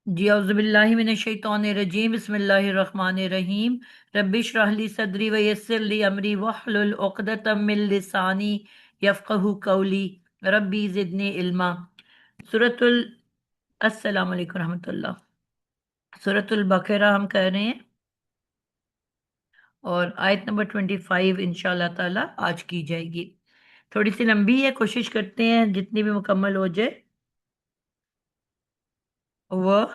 जी औज़ुबिल्लाहि मिनश्शैतानिर्रजीम बिस्मिल्लाहिर्रहमानिर्रहीम रब्बिश्रह ली सदरी व यस्सिर ली अमरी वहलुल उक़दतम मिन लिसानी यफ़क़हू क़ौली रब्बी ज़िदनी इल्मा। सूरतुल अस्सलाम वालेकुम रहमतुल्लाह। सूरतुल बकरा हम कर रहे हैं और आयत नंबर 25 इंशाअल्लाह ताला आज की जाएगी। थोड़ी सी लंबी है, कोशिश करते हैं जितनी भी मुकम्मल हो जाए। वह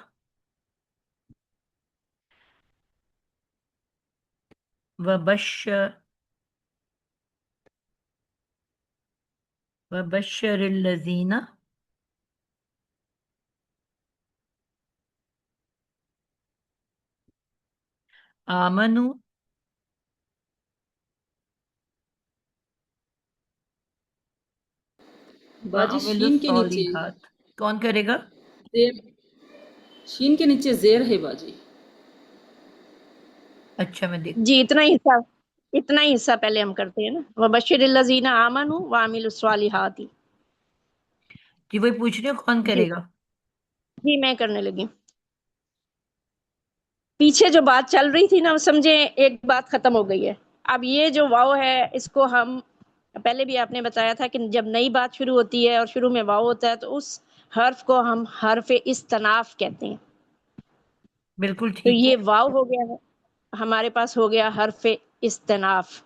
वबश्शिरिल्लज़ीना आमनू बाजी शीन के नीचे वामिलुस्सॉलिहात। कौन करेगा? जेर, शीन के नीचे जेर है बाजी। अच्छा, मैं देख। जी इतना ही हिस्सा पहले हम करते हैं ना। वबश्शिरिल्लज़ीना आमनू व अमिलुस्सॉलिहाति। जी वही पूछ रही हूँ, कौन जी करेगा? जी मैं करने लगी। पीछे जो बात चल रही थी ना, समझे एक बात खत्म हो गई है। अब ये जो वाव है इसको हम पहले भी आपने बताया था कि जब नई बात शुरू होती है और शुरू में वाव होता है तो उस हर्फ को हम हर्फ इस्तनाफ कहते हैं। बिल्कुल तो ठीक है। ये वाव हो गया है, हमारे पास हो गया हर्फ इस्तनाफ।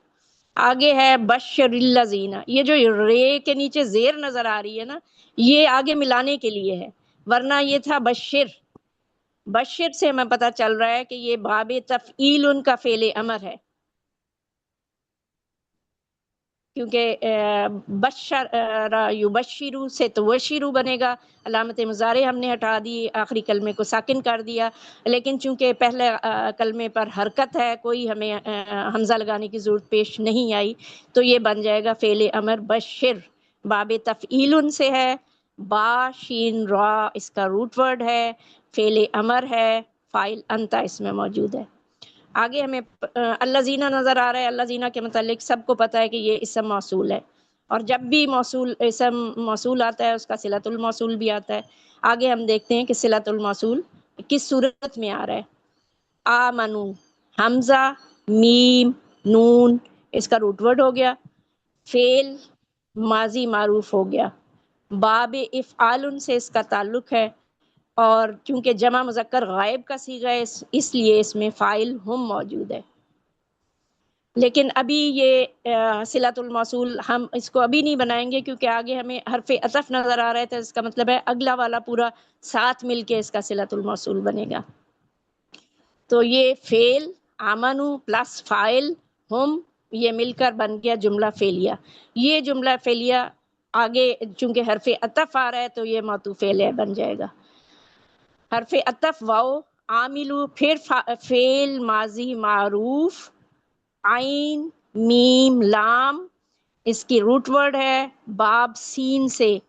आगे है बशरिल्लज़ीना। ये जो रे के नीचे जेर नजर आ रही है ना, ये आगे मिलाने के लिए है, वरना ये था बशिर। बशिर से हमें पता चल रहा है कि ये बाबे तफईल उनका फेले अमर है, क्योंकि बशर युबशिरु से तो वशिरु बनेगा। अलामत मुजारे हमने हटा दी, आखिरी कलमे को साकिन कर दिया, लेकिन चूंकि पहले कलमे पर हरकत है, कोई हमें हमजा लगाने की ज़रूरत पेश नहीं आई, तो ये बन जाएगा फेले अमर बशिर। बाबे तफईल से है, बा शीन रा इसका रूट वर्ड है, फेले अमर है, फाइल अंता इसमें मौजूद है। आगे हमें अल्लाजीना नजर आ रहा है। अल्लाजीना के मतलब सबको पता है कि ये इसम मौसूल है, और जब भी मौसूल इसम मौसूल आता है उसका सिलतुल मौसूल भी आता है। आगे हम देखते हैं कि सिलतुल मौसूल किस सूरत में आ रहा है। आ मनु, हमजा मीम नून इसका रूट वर्ड हो गया, फेल माजी मारूफ हो गया, बाब इफ़आलुन से इसका ताल्लुक है, और क्योंकि जमा मुज़क्कर गायब का सीगा है इसलिए इसमें फ़ाइल हम मौजूद है। लेकिन अभी ये सिलतुल मौसूल हम इसको अभी नहीं बनाएंगे, क्योंकि आगे हमें हरफ़े अतफ़ नज़र आ रहा है, तो इसका मतलब है अगला वाला पूरा साथ मिलके इसका सिलतुल मौसूल बनेगा। तो ये फेल आमनु प्लस फ़ाइल हम, ये मिलकर बन गया जुमला फेलिया। ये जुमला फेलिया आगे चूंकि हरफ़े अतफ़ आ रहा है तो ये मातूफ़ फेल बन जाएगा। हरफ़े अतफ़ वाओ आमिलू, फिर फेल माजी मारूफ, आइन मीम लाम इसकी रूट वर्ड है, बाब सीन से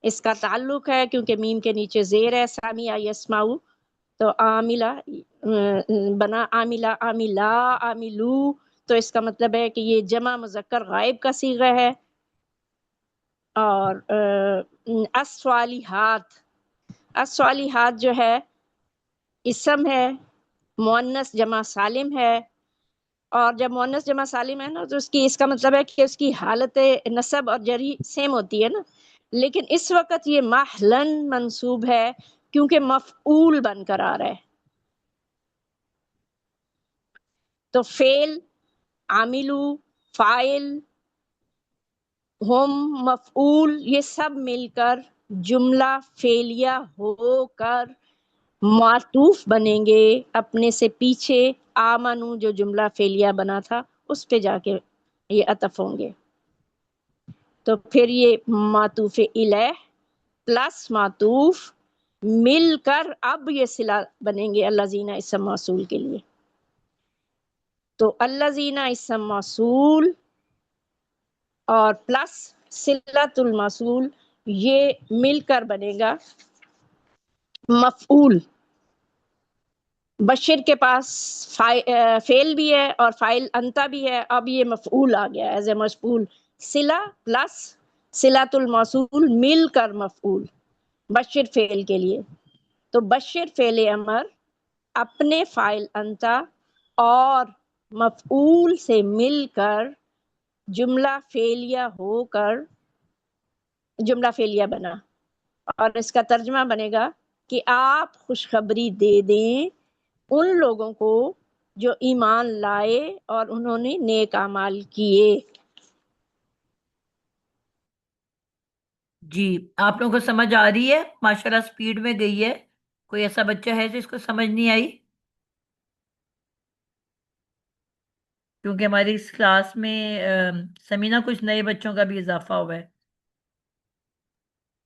इसका ताल्लुक है क्योंकि मीम के नीचे जेर है, सामिया यस्माऊ, तो आमिला बना आमिला आमिला आमिलू, तो इसका मतलब है कि ये जमा मुज़क्कर गायब का सीगा है। और अस्वालिहात, अस्वालिहात जो है इसम है, मुअन्नस जमा सालिम है, और जब मुअन्नस जमा सालिम है ना तो उसकी इसका मतलब है कि उसकी हालत नसब और जरी सेम होती है ना, लेकिन इस वक्त ये महलन मंसूब है क्योंकि मफऊल बनकर आ रहा है। तो फेल आमिलू फाइल हम मफऊल ये सब मिलकर जुमला फेलिया होकर मातूफ बनेंगे अपने से पीछे आमनु जो जुमला फेलिया बना था उस पे जाके ये अतफ होंगे। तो फिर ये मातूफ इलैह प्लस मातूफ मिलकर अब ये सिला बनेंगे अल्लाजीना इसम मौसूल के लिए। तो अल्लाजीना इसम मौसूल और प्लस सिलतुल मौसूल ये मिलकर बनेगा मफऊल। बशीर के पास फेल भी है और फाइल अंता भी है, अब ये मफऊल आ गया एज ए मफऊल। सिला प्लस सिलातुल मौसूल मिलकर मफऊल बशीर फेल के लिए। तो बशिर फेले अमर अपने फाइल अंता और मफऊल से मिलकर जुमला फेलिया होकर जुमला फेलिया बना, और इसका तर्जमा बनेगा कि आप खुशखबरी दे दें उन लोगों को जो ईमान लाए और उन्होंने नेक अमाल किए। जी, आप लोगों को समझ आ रही है? माशाल्लाह स्पीड में गई है। कोई ऐसा बच्चा है जिसको समझ नहीं आई? क्योंकि हमारी इस क्लास में समीना कुछ नए बच्चों का भी इजाफा हुआ है।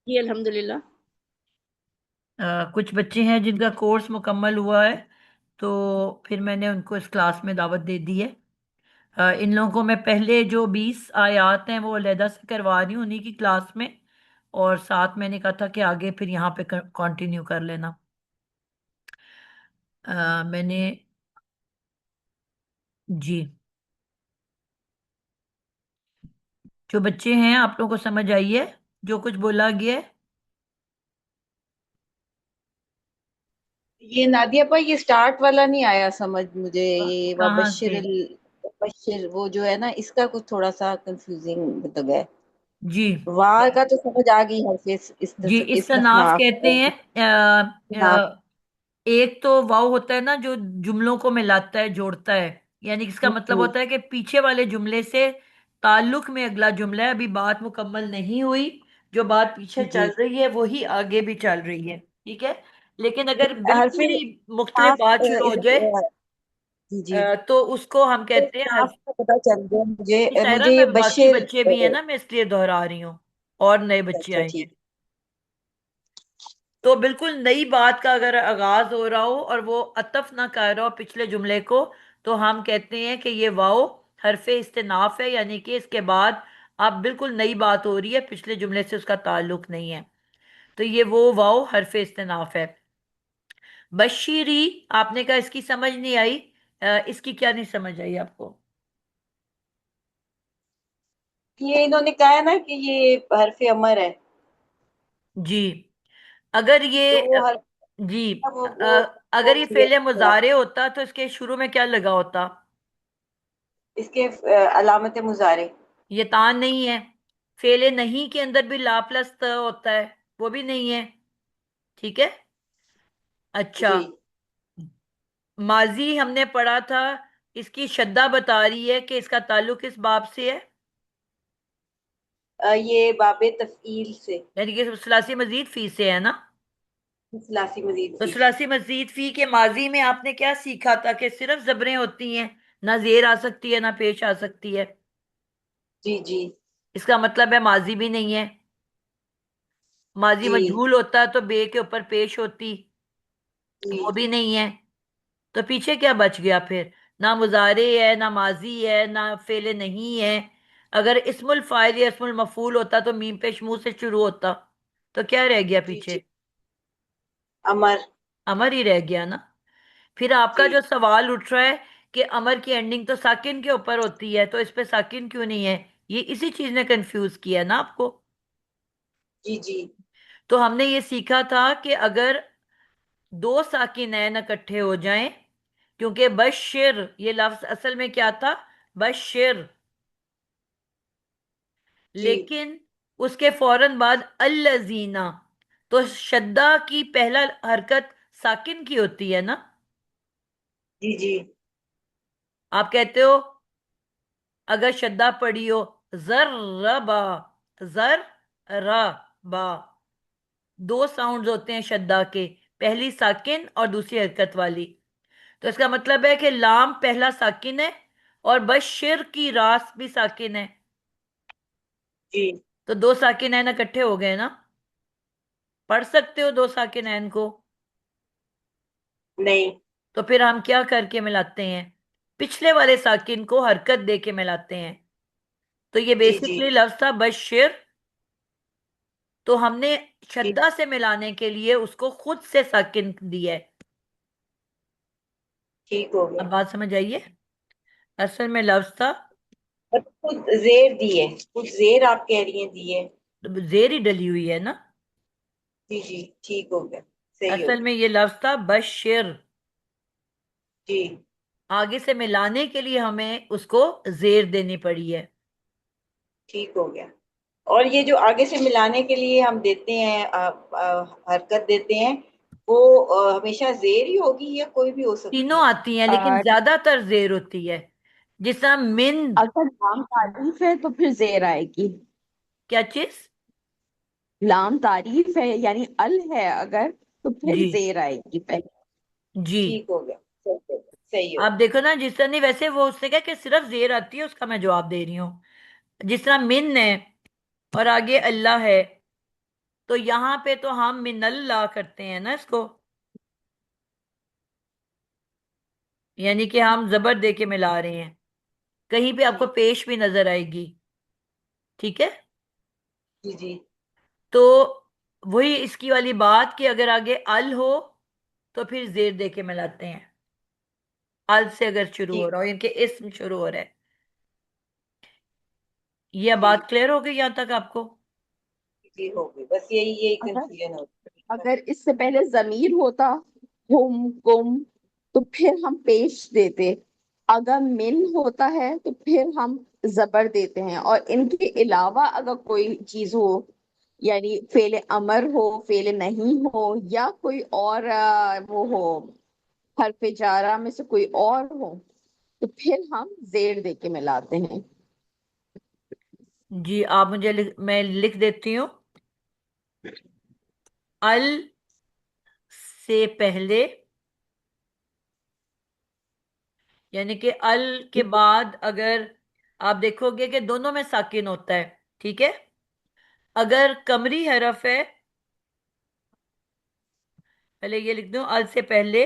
जी अल्हम्दुलिल्लाह। कुछ बच्चे हैं जिनका कोर्स मुकम्मल हुआ है, तो फिर मैंने उनको इस क्लास में दावत दे दी है। इन लोगों को मैं पहले जो 20 आयात हैं वो अलहदा से करवा रही हूँ उन्हीं की क्लास में, और साथ मैंने कहा था कि आगे फिर यहाँ पे कंटिन्यू कर लेना। मैंने जी, जो बच्चे हैं आप लोगों को समझ आई है जो कुछ बोला गया है? ये नादिया पर ये स्टार्ट वाला नहीं आया समझ मुझे, ये कहाँ से? बशिर वो जो है ना, इसका कुछ थोड़ा सा कंफ्यूजिंग मतलब है। जी वाह का तो समझ आ गई, हरफ जी, इस्तनाफ इस्तनाफ कहते हैं। एक तो वाव होता है ना जो जुमलों को मिलाता है, जोड़ता है, यानी कि इसका मतलब होता है कि पीछे वाले जुमले से ताल्लुक में अगला जुमला है। अभी बात मुकम्मल नहीं हुई, जो बात पीछे जी। चल रही है वही आगे भी चल रही है, ठीक है। लेकिन अगर हरफ बिल्कुल ही मुख्तलिफ इस्तनाफ बात शुरू हो जाए जी जी, तो उसको हम कहते हैं इस्तनाफ का पता चल गया मुझे, शायरा। मुझे ये मैं बाकी बशिर बच्चे भी हैं ना, मैं इसलिए दोहरा रही हूँ, और नए बच्चे अच्छा आए हैं। ठीक। तो बिल्कुल नई बात का अगर आगाज हो रहा हो और वो अतफ ना कर रहा हो पिछले जुमले को, तो हम कहते हैं कि ये वाओ हरफे इस्तिनाफ है, यानी कि इसके बाद अब बिल्कुल नई बात हो रही है, पिछले जुमले से उसका ताल्लुक नहीं है। तो ये वो वाओ हरफे इस्तिनाफ है। बशीरी, आपने कहा इसकी समझ नहीं आई। इसकी क्या नहीं समझ आई आपको? ये इन्होंने कहा है ना कि ये हरफ अमर है, जी, अगर ये तो वो हरफ जी, वो अगर ये फेले मुजारे होता तो इसके शुरू में क्या लगा होता? इसके अलामत मुजारे। ये तान नहीं है। फेले नहीं के अंदर भी ला प्लस त होता है, वो भी नहीं है, ठीक है। अच्छा, जी। माजी हमने पढ़ा था, इसकी शद्दा बता रही है कि इसका ताल्लुक इस बाब से है, ये बाबे तफईल से, यानी कि सलासी मजीद फी से है ना। सलासी मजीद तो फी। सलासी मजीद फी के माजी में आपने क्या सीखा था कि सिर्फ जबरें होती हैं, ना जेर आ सकती है ना पेश आ सकती है। जी जी इसका मतलब है माजी भी नहीं है। माजी जी मजहूल होता तो बे के ऊपर पेश होती, जी वो भी नहीं है। तो पीछे क्या बच गया फिर? ना मुजारे है, ना माजी है, ना फेले नहीं है। अगर इस्मुल फाइल या इस्मुल मफूल होता तो मीम पेश मुंह से शुरू होता, तो क्या रह गया जी पीछे? जी, अमर। अमर ही रह गया ना। फिर आपका जी जो सवाल उठ रहा है कि अमर की एंडिंग तो साकिन के ऊपर होती है, तो इस पे साकिन क्यों नहीं है, ये इसी चीज ने कंफ्यूज किया ना आपको। जी जी तो हमने ये सीखा था कि अगर दो साकिनैन इकट्ठे हो जाएं, क्योंकि बशिर ये लफ्ज असल में क्या था, बशिर, जी लेकिन उसके फौरन बाद अल्लजीना, तो शद्दा की पहला हरकत साकिन की होती है ना। जी जी आप कहते हो अगर शद्दा पढ़ी हो, जर्रबा, जर्रबा, दो साउंड्स होते हैं शद्दा के, पहली साकिन और दूसरी हरकत वाली। तो इसका मतलब है कि लाम पहला साकिन है और बशिर की रास भी साकिन है, जी। तो दो साकिनैन इकट्ठे हो गए ना। पढ़ सकते हो दो साकिनैन को? नहीं। तो फिर हम क्या करके मिलाते हैं? पिछले वाले साकिन को हरकत दे के मिलाते हैं। तो ये जी जी बेसिकली लफ्ज था बशिर, तो हमने ठीक, शद्दा से मिलाने के लिए उसको खुद से साकिन दिया है। ठीक हो अब गया। बात समझ आइए, असल में लफ्ज था, और खुद जेर दी है, कुछ जेर आप कह रही हैं दी है। जेर ही डली हुई है ना। जी जी ठीक हो गया, सही हो असल में ये लफ्ज था बशिर। जी। आगे से मिलाने के लिए हमें उसको जेर देनी पड़ी है। ठीक हो गया। और ये जो आगे से मिलाने के लिए हम देते हैं हरकत देते हैं, वो हमेशा जेर ही होगी या कोई भी हो सकती तीनों है? आती हैं लेकिन और ज्यादातर जेर होती है। जिस तरह मिन। अगर लाम तारीफ है तो फिर जेर आएगी। क्या चीज? लाम तारीफ है यानी अल है अगर, तो फिर जी जेर आएगी पहले। जी। ठीक हो गया, सही हो गया, सही हो आप देखो ना, जिस तरह नहीं, वैसे वो उसने कहा कि सिर्फ जेर आती है, उसका मैं जवाब दे रही हूँ। जिस तरह मिन है और आगे अल्लाह है, तो यहाँ पे तो हम मिनल्ला करते हैं ना इसको, यानी कि हम जबर दे के मिला रहे हैं। कहीं पे आपको गया। पेश भी नजर आएगी। ठीक है। जी जी। तो वही इसकी वाली बात कि अगर आगे अल हो तो फिर जेर दे के मिलाते हैं। अल से अगर शुरू हो ठीक। रहा हो, इनके इस्म शुरू हो रहा है। ये जी बात क्लियर हो गई यहां तक आपको? जी, हो गई, बस यही यही अगर कंफ्यूजन होती है। अगर इससे पहले जमीर होता हुम कुम, तो फिर हम पेश देते। अगर मिन होता है तो फिर हम जबर देते हैं। और इनके अलावा अगर कोई चीज हो, यानी फेले अमर हो, फेले नहीं हो, या कोई और वो हो, हरफ जारा में से कोई और हो, तो फिर हम जेर दे के मिलाते हैं। जी, आप मुझे मैं लिख देती हूँ। अल से पहले, यानी कि अल के बाद अगर आप देखोगे कि दोनों में साकिन होता है। ठीक है। अगर कमरी हरफ है, पहले ये लिख दूं, अल से पहले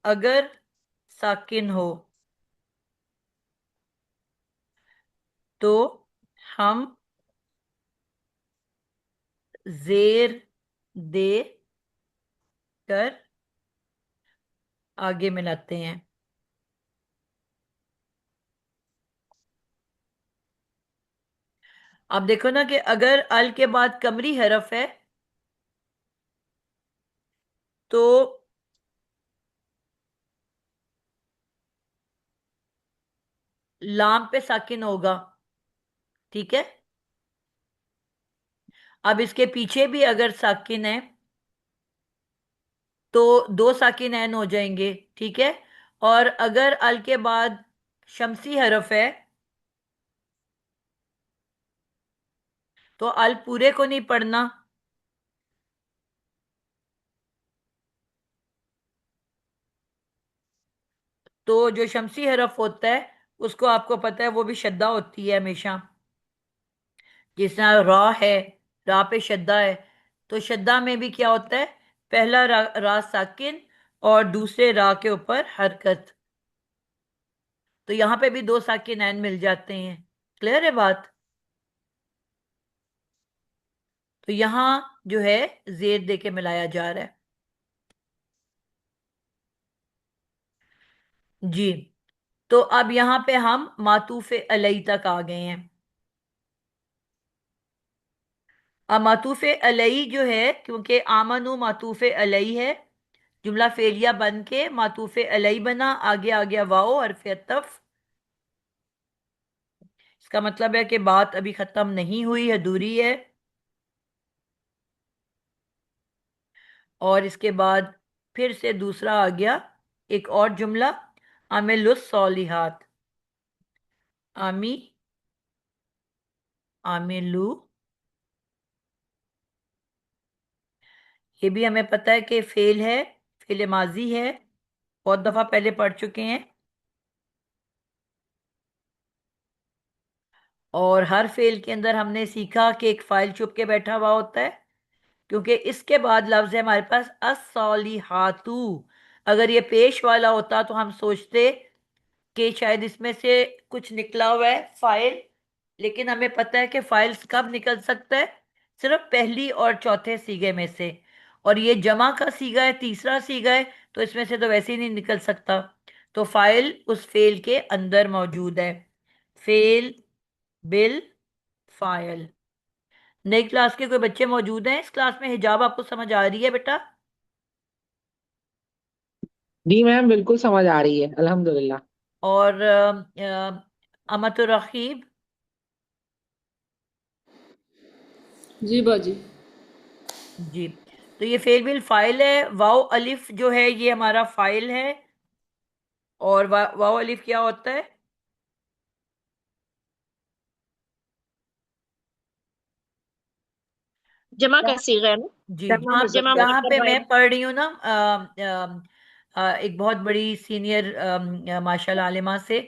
अगर साकिन हो तो हम जेर दे कर आगे मिलाते हैं। आप देखो ना कि अगर अल के बाद कमरी हरफ है तो लाम पे साकिन होगा। ठीक है। अब इसके पीछे भी अगर साकिन है तो दो साकिन ऐन हो जाएंगे। ठीक है। और अगर अल के बाद शमसी हरफ है तो अल पूरे को नहीं पढ़ना। तो जो शमसी हरफ होता है उसको आपको पता है वो भी शद्दा होती है हमेशा। जिस तरह रा है, रा पे शद्दा है, तो शद्दा में भी क्या होता है, पहला रा साकिन और दूसरे रा के ऊपर हरकत। तो यहां पे भी दो साकिन ऐन मिल जाते हैं। क्लियर है बात? तो यहां जो है जेर दे के मिलाया जा रहा है। जी। तो अब यहां पे हम मातूफ अलई तक आ गए हैं। अब मातूफ अलई जो है, क्योंकि आमनु मातूफ अलई है, जुमला फेलिया बन के मातूफ अलई बना, आगे आ गया वाओ हरफ अतफ। इसका मतलब है कि बात अभी खत्म नहीं हुई, अधूरी है। और इसके बाद फिर से दूसरा आ गया, एक और जुमला, आमिलुस सॉलिहात। आमी, आमिलू, ये भी हमें पता है कि फेल है, फेल माजी है, बहुत दफा पहले पढ़ चुके हैं। और हर फेल के अंदर हमने सीखा कि एक फाइल छुप के बैठा हुआ होता है, क्योंकि इसके बाद लफ्ज है हमारे पास अस्सॉलिहातु। अगर ये पेश वाला होता तो हम सोचते कि शायद इसमें से कुछ निकला हुआ है फाइल, लेकिन हमें पता है कि फाइल्स कब निकल सकता है, सिर्फ पहली और चौथे सीगे में से। और ये जमा का सीगा है, तीसरा सीगा है, तो इसमें से तो वैसे ही नहीं निकल सकता। तो फाइल उस फेल के अंदर मौजूद है। Fail, bill, file. नई क्लास के कोई बच्चे मौजूद हैं इस क्लास में? हिजाब आपको समझ आ रही है बेटा? जी मैम, बिल्कुल समझ आ रही है, अल्हम्दुलिल्लाह। और अमतुर रकीब? जी बाजी। जी। तो ये फेल बिल फाइल है। वाओ अलिफ जो है ये हमारा फाइल है। और वाओ अलिफ क्या होता है? जमा का सीगा है ना। जी, जमा जहाँ जमा मुज़क्कर। जहाँ मुज़क्कर पे मैं गायब। पढ़ रही हूँ ना, एक बहुत बड़ी सीनियर माशाल्लाह आलिमा से,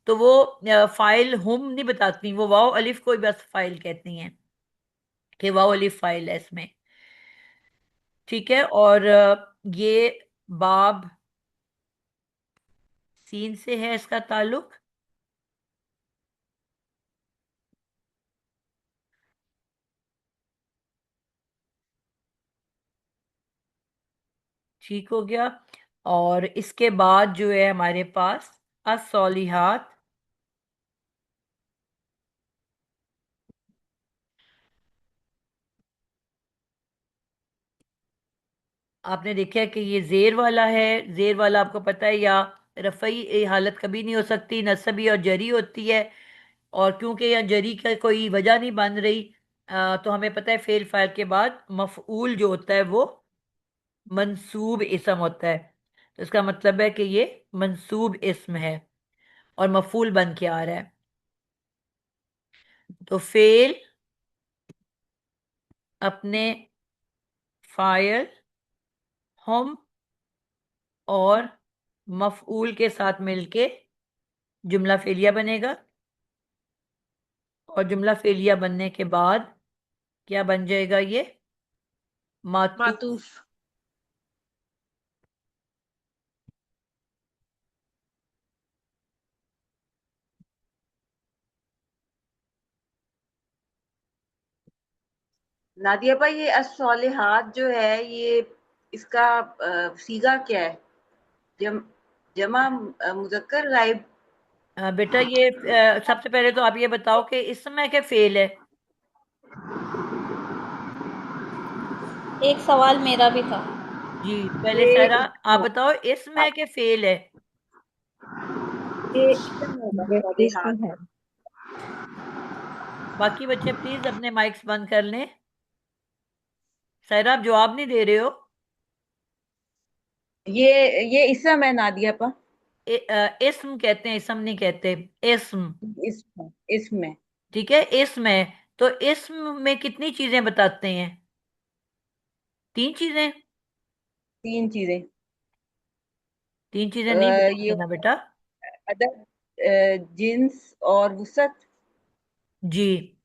तो वो फाइल हम नहीं बताती, वो वाओ अलिफ को ही बस फाइल कहती हैं कि वाओ अलिफ फाइल है इसमें। ठीक है। और ये बाब सीन से है इसका ताल्लुक। ठीक हो गया। और इसके बाद जो है हमारे पास अस्सौलिहात। आपने देखा है कि ये जेर वाला है। जेर वाला आपको पता है, या रफ़ई हालत कभी नहीं हो सकती, नसबी और जरी होती है। और क्योंकि यहाँ जरी का कोई वजह नहीं बन रही, तो हमें पता है फेल फाइल के बाद मफऊल जो होता है वो मंसूब इस्म होता है। तो इसका मतलब है कि ये मंसूब इस्म है और मफूल बन के आ रहा है। तो फेल अपने फाइल हम और मफऊल के साथ मिलके जुमला फेलिया बनेगा। और जुमला फेलिया बनने के बाद क्या बन जाएगा ये? मातूफ। मातूफ। नादिया भाई, ये अस्सौलिहात जो है ये इसका सीगा क्या है? जम जमा मुजक्कर गायब। बेटा ये सबसे पहले तो आप ये बताओ कि इस समय क्या फेल है? एक सवाल मेरा भी था। जी, पहले ये सारा आप बताओ इसमें क्या फेल है? ये इसम होगा ये इसम अस्सौलिहात। है। बाकी बच्चे प्लीज अपने माइक्स बंद कर लें। सायरा आप जवाब नहीं दे रहे हो। ये इसम है नादिया पा। इस्म कहते हैं, इस्म नहीं कहते। इस्म। इसम है। ठीक है, इस्म है। तो इस्म में कितनी चीजें बताते हैं? 3 चीजें। तीन चीजें। 3 चीजें नहीं ये बताते ना बेटा। अदद, जिन्स और वसत। जी।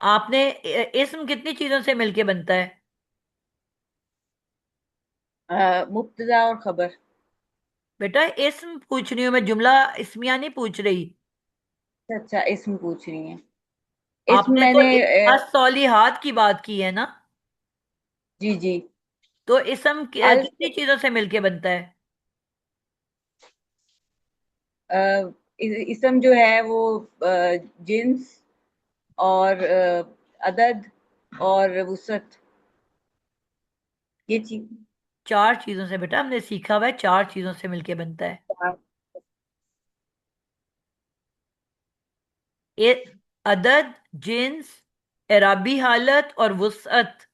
आपने इस्म कितनी चीजों से मिलके बनता है? मुब्तदा और खबर। बेटा इस्म पूछ रही हूँ मैं, जुमला इस्मिया नहीं पूछ रही। अच्छा, इसम पूछ रही हैं। इसम आपने तो मैंने अस्सौलिहात की बात की है ना। जी जी। तो इस्म अल कितनी चीजों से मिलके बनता है? इसम जो है वो जिन्स और अदद और वसत, ये चीज। 4 चीजों से बेटा, हमने सीखा हुआ है 4 चीजों से मिलके बनता है। ए, अदद, जिन्स, एराबी हालत और वुसअत।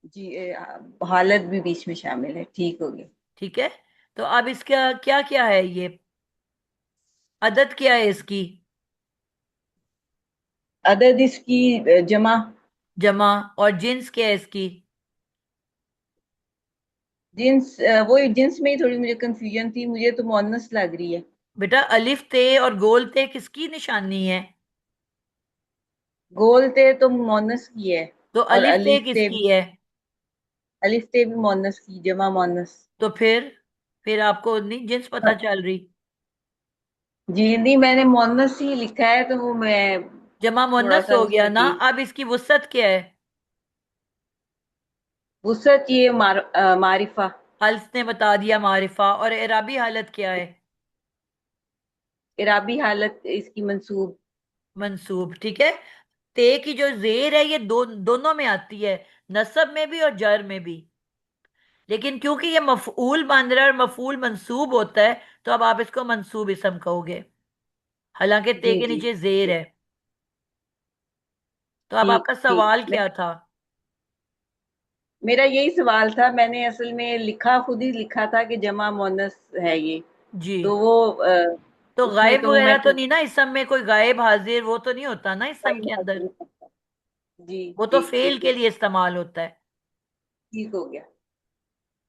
जी, हालत भी बीच में शामिल है, ठीक हो गया। ठीक है। तो अब इसका क्या क्या है ये? अदद क्या है इसकी? अदद इसकी जमा। जमा। और जिन्स क्या है इसकी? जिन्स, वो जिन्स में ही थोड़ी मुझे कंफ्यूजन थी, मुझे तो मुअन्नस लग रही है। बेटा अलिफ ते और गोल ते किसकी निशानी है? गोल ते तो मुअन्नस की है। तो और अलिफ ते किसकी है? अलिफ ते भी मुअन्नस की, जमा मुअन्नस। तो फिर आपको नहीं जिन्स पता चल रही? जी नहीं, मैंने मुअन्नस ही लिखा है तो वो मैं जमा थोड़ा मुन्नस सा हो उस गया पे ना। गई। अब इसकी वुसअत क्या है? वसत ये मारिफा। हल्स ने बता दिया मारिफा। और एराबी हालत क्या है? इराबी हालत इसकी मंसूब। मंसूब। ठीक है। ते की जो जेर है ये दोनों में आती है, नसब में भी और जर में भी। लेकिन क्योंकि ये मफऊल बन रहा है और मफऊल मंसूब होता है, तो अब आप इसको मंसूब इसम कहोगे, हालांकि ते जी के जी नीचे जेर है। तो अब ठीक आपका ठीक। सवाल क्या था? मेरा यही सवाल था, मैंने असल में लिखा, खुद ही लिखा था कि जमा मोनस है ये। जी। तो वो तो उसमें गायब तो वगैरह मैं तो नहीं ना, इसम में कोई गायब हाजिर वो तो नहीं होता ना इसम के अंदर? जी वो तो जी फेल ठीक के है, लिए इस्तेमाल होता है। ठीक हो गया।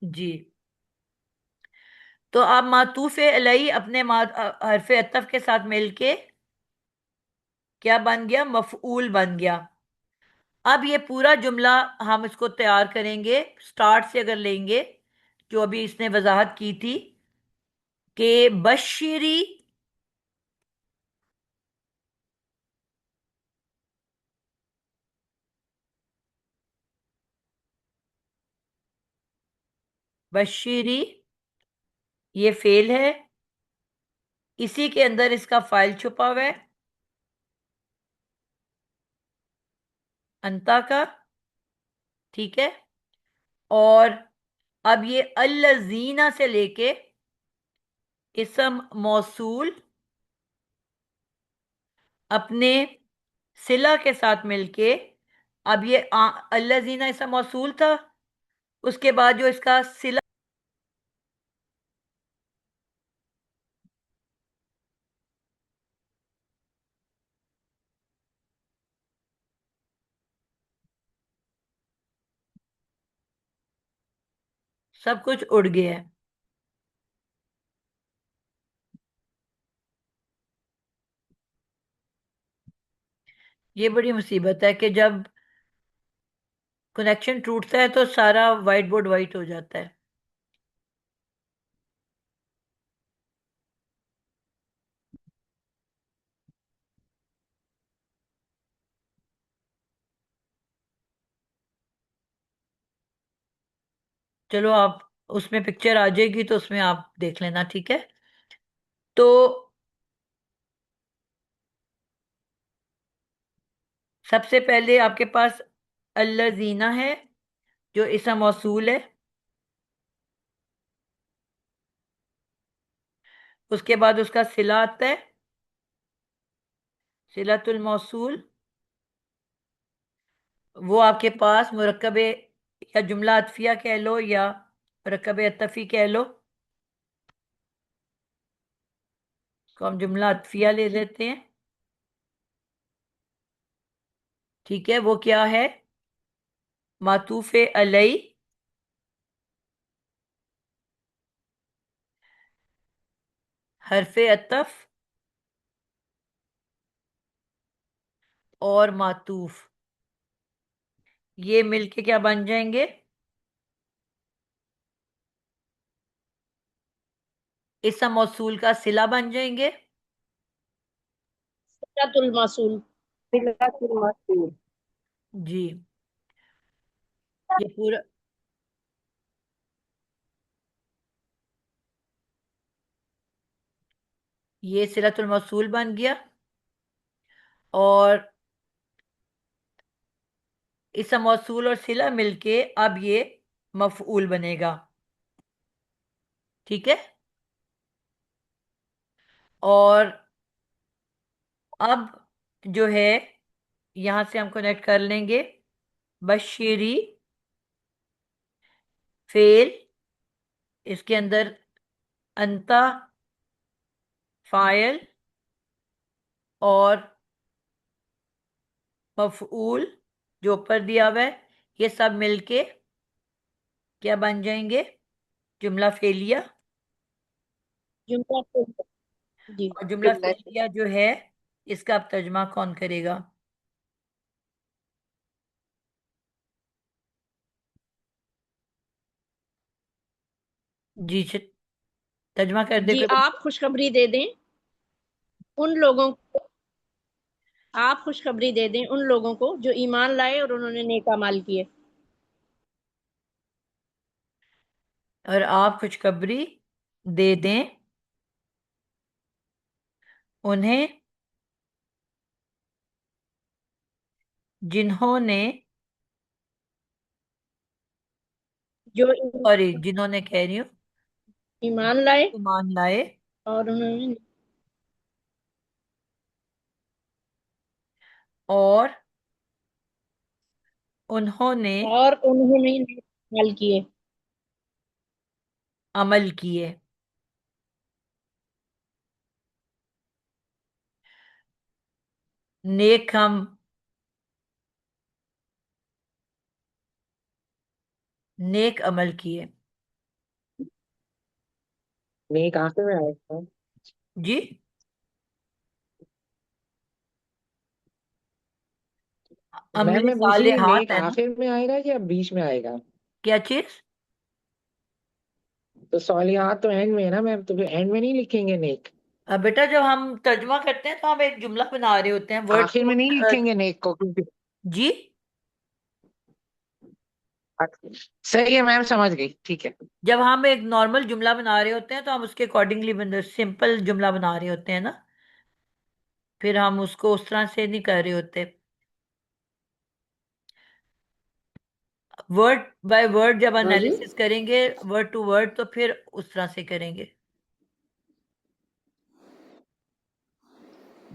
जी। तो अब मातूफ अलई अपने हरफ अतफ के साथ मिलके क्या बन गया? मफऊल बन गया। अब ये पूरा जुमला हम इसको तैयार करेंगे, स्टार्ट से अगर लेंगे, जो अभी इसने वजाहत की थी कि बशीरी, बशीरी ये फेल है, इसी के अंदर इसका फाइल छुपा हुआ है अंता का, ठीक है। और अब ये अल्लजीना से लेके इसम मौसूल अपने सिला के साथ मिलके, अब ये अल्लजीना इसम मौसूल था, उसके बाद जो इसका सिला सब कुछ उड़ गया है। ये बड़ी मुसीबत है कि जब कनेक्शन टूटता है तो सारा व्हाइट बोर्ड वाइट हो जाता है। चलो, आप उसमें पिक्चर आ जाएगी तो उसमें आप देख लेना, ठीक है। तो सबसे पहले आपके पास अल्लजीना है जो इसम मौसूल है, उसके बाद उसका सिला आता है, सिलातुल मौसूल। वो आपके पास मुरक्कब या जुमला अतफिया कह लो या मुरक्कब अतफी कह लो, तो हम जुमला अतफिया ले लेते हैं, ठीक है। वो क्या है? मातूफ अलई हरफ अतफ और मातूफ, ये मिलके क्या बन जाएंगे? इसम मौसूल का सिला बन जाएंगे। सिलतुल मौसूल। सिलतुल मौसूल। जी। ये पूरा ये सिलतुल मौसूल बन गया, और इसम मौसूल और सिला मिलके अब ये मफऊल बनेगा, ठीक है। और अब जो है, यहां से हम कनेक्ट कर लेंगे बशीरी फेल, इसके अंदर अंता फाइल और मफऊल जो ऊपर दिया हुआ है, ये सब मिलके क्या बन जाएंगे? जुमला फेलिया। जुमला जी। और जुमला जुमला फेलिया जो है, इसका अब तर्जमा कौन करेगा? जी, तर्जमा कर दे जी, कोई आप खुशखबरी दे दें उन लोगों को, आप खुशखबरी दे दें उन लोगों को जो ईमान लाए और उन्होंने नेक अमाल किए। और आप खुशखबरी दे दें उन्हें जिन्होंने जो सॉरी, जिन्होंने कह रही हूँ, ईमान लाए ईमान लाए और उन्होंने और उन्होंने अमल किए। अमल किए। नेक हम नेक अमल किए। नेक आखिर में आएगा। जी, मैम अमल मैं पूछ रही हूँ सालिहात नेक है ना। आखिर में आएगा या बीच में आएगा? क्या चीज? तो सॉलिहात तो एंड में है ना मैम, तो फिर एंड में नहीं लिखेंगे नेक? बेटा, जब हम तर्जुमा करते हैं तो हम एक जुमला बना रहे होते हैं, वर्ड आखिर टू। में नहीं लिखेंगे नेक को क्योंकि जी, सही है मैम, समझ गई, ठीक है। जब हम एक नॉर्मल जुमला बना रहे होते हैं तो हम उसके अकॉर्डिंगली सिंपल जुमला बना रहे होते हैं ना, फिर हम उसको उस तरह से नहीं कर रहे होते। वर्ड बाय वर्ड जब बाजी एनालिसिस करेंगे, वर्ड टू वर्ड, तो फिर उस तरह से करेंगे।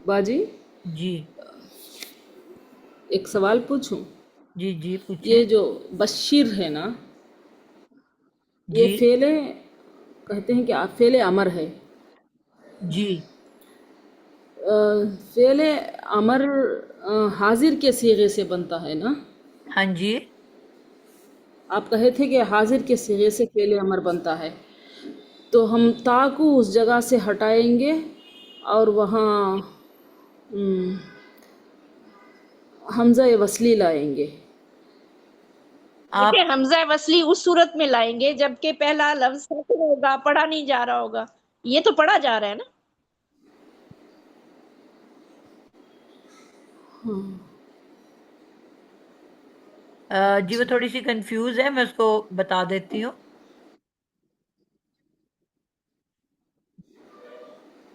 बाजी जी एक सवाल पूछूं? जी जी, पूछें। ये जो बशीर है ना, ये जी फेले कहते हैं कि फेले अमर है। जी फेले अमर हाजिर के सीगे से बनता है ना? हाँ जी। आप कहे थे कि हाजिर के सीगे से फेले अमर बनता है, तो हम ता को उस जगह से हटाएंगे और वहाँ हमजा वसली लाएंगे। आप देखिए, हमजा वसली उस सूरत में लाएंगे जबकि पहला लफ्ज साकिन होगा, पढ़ा नहीं जा रहा होगा। ये तो पढ़ा जा रहा है ना। जी, वो थोड़ी सी कंफ्यूज है, मैं उसको बता देती हूँ।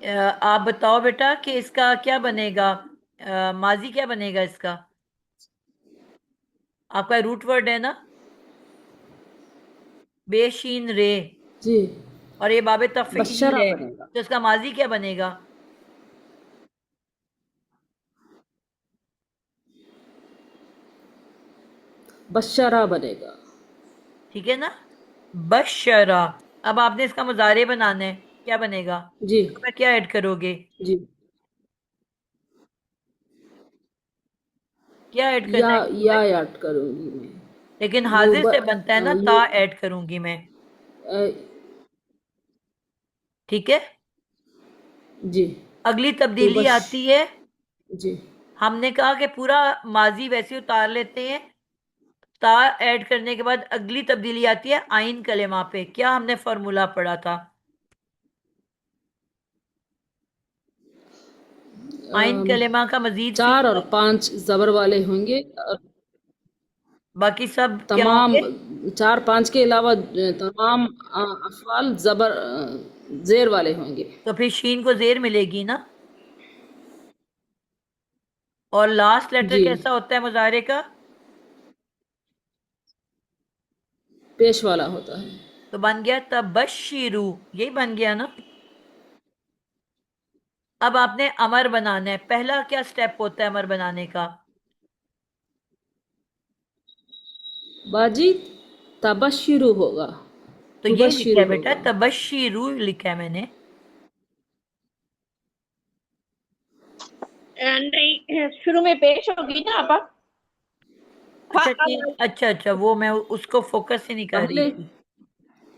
आप बताओ बेटा कि इसका क्या बनेगा, माजी क्या बनेगा इसका? आपका रूट वर्ड है ना, बेशीन रे, जी, और ये बाबे तफईल बशरा है, बनेगा। तो इसका माजी क्या बनेगा? बशरा बनेगा। ठीक है ना, बशरा। अब आपने इसका मुजारे बनाना है, क्या बनेगा? जी तो मैं क्या ऐड करोगे? जी, क्या ऐड करना है इसमें? या याद करूंगी मैं। लेकिन वो हाजिर से बनता है ना, ता ये ऐड करूंगी मैं। अ, ठीक है। जी, अगली तो तब्दीली बश आती है, जी, हमने कहा कि पूरा माजी वैसे उतार लेते हैं, ता ऐड करने के बाद अगली तब्दीली आती है आइन कलेमा पे। क्या हमने फॉर्मूला पढ़ा था? आइन अम, कलेमा का मजीद 4 और फीचर, 5 जबर वाले होंगे और बाकी सब क्या तमाम होंगे? 4-5 के अलावा तमाम अफ़आल जबर ज़ेर वाले होंगे। तो फिर शीन को जेर मिलेगी ना। और लास्ट लेटर जी, कैसा होता है मुजारे का? पेश वाला होता है। तो बन गया तबश्शिरू, यही बन गया ना। अब आपने अमर बनाना है, पहला क्या स्टेप होता है अमर बनाने का? बाजी तबश्शिरू होगा, तो ये लिखा तुबश्शिरू है बेटा, होगा। तबश्शिरू लिखा है मैंने। नहीं, शुरू में पेश होगी ना आपा। अच्छा ठीक, अच्छा अच्छा, वो मैं उसको फोकस ही नहीं कर रही पहले थी।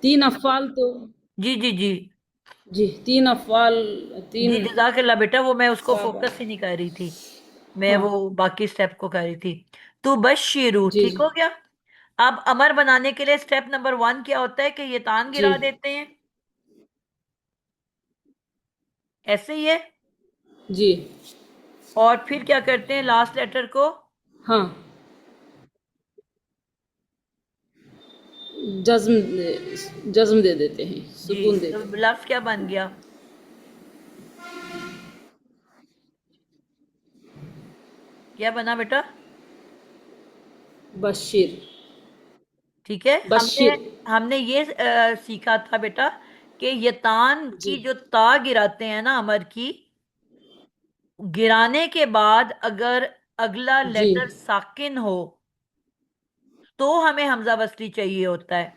3 अफ़आल तो जी जी जी जी, 3 अफ़आल, जी, 3 जजाकल्ला बेटा, वो मैं उसको शाबा। फोकस ही नहीं कर रही थी, मैं हाँ, वो बाकी स्टेप को कर रही थी। तो बशीरू जी, ठीक जी, हो गया। अब अमर बनाने के लिए स्टेप नंबर 1 क्या होता है कि ये तान जी, गिरा देते हैं, ऐसे ही है। जी, और फिर क्या करते हैं, लास्ट लेटर को हाँ, जज़्म दे देते हैं, जी, सुकून दे तो देते हैं। लफ्ज क्या बन गया? क्या बना बेटा? बशीर। ठीक है। हमने बशीर। हमने ये सीखा था बेटा कि ये तान जी। की जो ता गिराते हैं ना अमर की, गिराने के बाद अगर अगला जी। लेटर साकिन हो तो हमें हमजा वसली चाहिए होता है।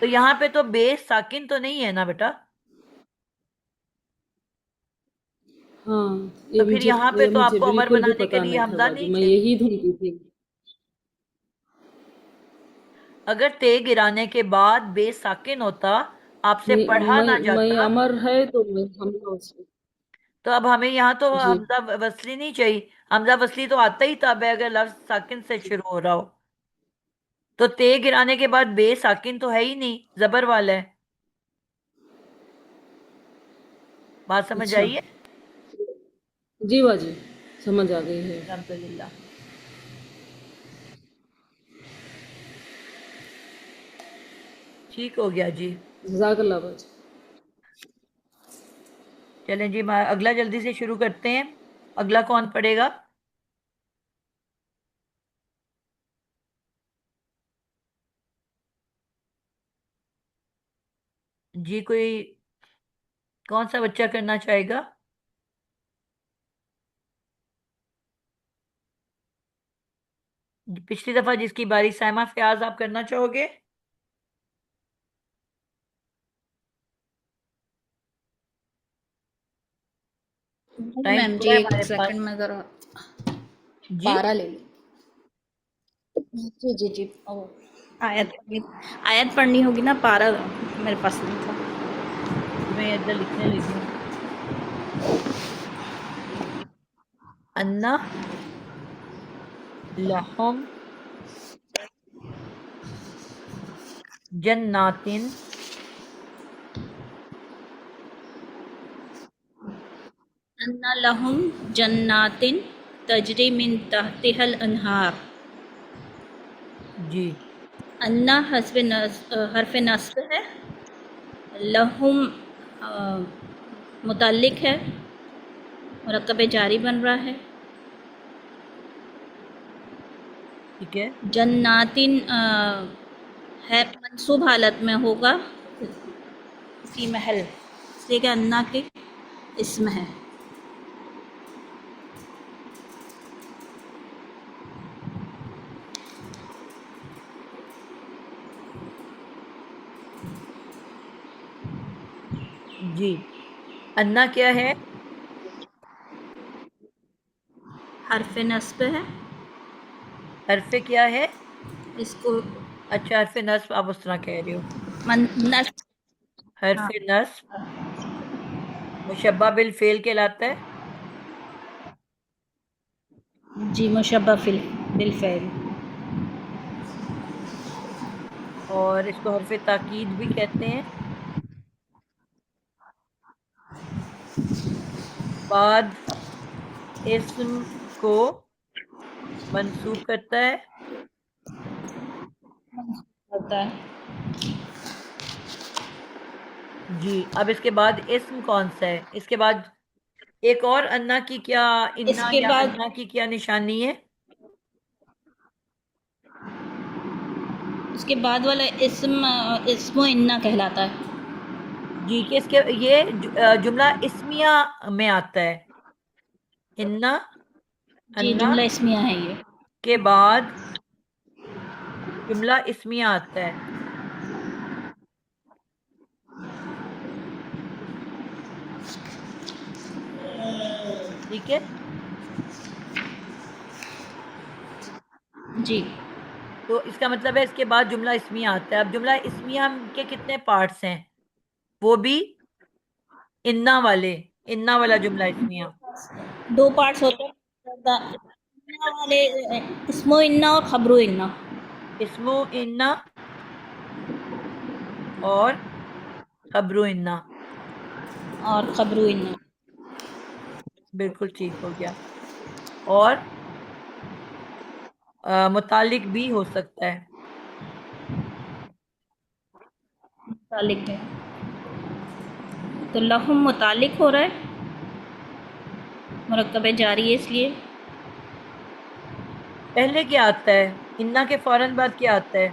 तो यहाँ पे तो बेस साकिन तो नहीं है ना बेटा, हाँ, तो फिर यहाँ पे ये तो मुझे आपको अमर बिल्कुल भी बनाने के पता लिए नहीं था हमजा बाजू, नहीं मैं चाहिए। यही ढूंढती थी। अगर ते गिराने के बाद बेस साकिन होता, आपसे मैं पढ़ा ना मैं जाता, अमर है तो मैं हम उसको। तो अब हमें यहाँ तो जी। हमजा वसली नहीं चाहिए। हमजा वसली तो आता ही तब है अगर लफ्ज साकिन से शुरू हो रहा हो। तो ते गिराने के बाद बे साकिन तो है ही नहीं, जबर वाला है। बात समझ अच्छा। आई है? जी बाजी, समझ आ गई है। अल्हम्दुलिल्लाह। ठीक हो गया जी। जज़ाकल्लाह बाजी। चलें जी, अगला जल्दी से शुरू करते हैं। अगला कौन पढ़ेगा? जी, कोई कौन सा बच्चा करना चाहेगा? पिछली दफा जिसकी बारी, साइमा फयाज, आप करना चाहोगे? नहीं टाइम मैम जी, थोड़ा है एक हमारे पास। सेकंड में ज़रा जी, पारा ले लो। जी जी जी, ओ आयत पढ़नी होगी ना, पारा मेरे पास नहीं था। मैं इधर लिखने लगी हूँ। अन्ना लहुम जन्नातिन अन्ना लहुम जन्नातिन तजरी मिन तहतिहल अनहार। जी, अन्ना हर्फ नस्ब है, लहुम मुतल्लिक है, मुरक्कब जारी बन रहा है। ठीक है। जन्नातिन है मंसूब हालत में होगा, इसी महल इसलिए कि अन्ना के इसम है। जी, अन्ना क्या है? हर्फ नस्ब है, हरफे क्या है? इसको अच्छा, हरफे नस्ब आप उस तरह कह रहे हो। नस्ब। हाँ हरफे नस्ब मुशब्बा बिल फेल कहलाता है। जी, मुशब्बा बिल फ़ैल। और इसको हरफे ताकीद भी कहते हैं। बाद इस्म को मंसूब करता है। होता है। जी, अब इसके बाद इस्म कौन सा है? इसके बाद एक और अन्ना की क्या, इन्ना इसके या बाद अन्ना की क्या निशानी है? उसके बाद वाला इस्मो इन्ना कहलाता है। जी, कि इसके ये जुमला इस्मिया में आता है। इन्ना, जी, अन्ना जुमला इस्मिया है ये। के बाद जुमला इस्मिया आता है। ठीक है। जी, तो इसका मतलब है इसके बाद जुमला इस्मिया आता है। अब जुमला इस्मिया के कितने पार्ट्स हैं? वो भी इन्ना वाले, इन्ना वाला जुमला इस्मिया। दो पार्ट्स होते हैं। इन्ना वाले इस्मो इन्ना और खबरो इन्ना। इस्मो इन्ना और खबरू इन्ना। और खबरो इन्ना। बिल्कुल ठीक हो गया। और मुतालिक भी हो सकता है। मुतालिक है, तो लहुम मुतालिक हो रहा है, मुरक्कब जारी है इसलिए। पहले क्या आता है? इन्ना के फौरन बाद क्या आता है?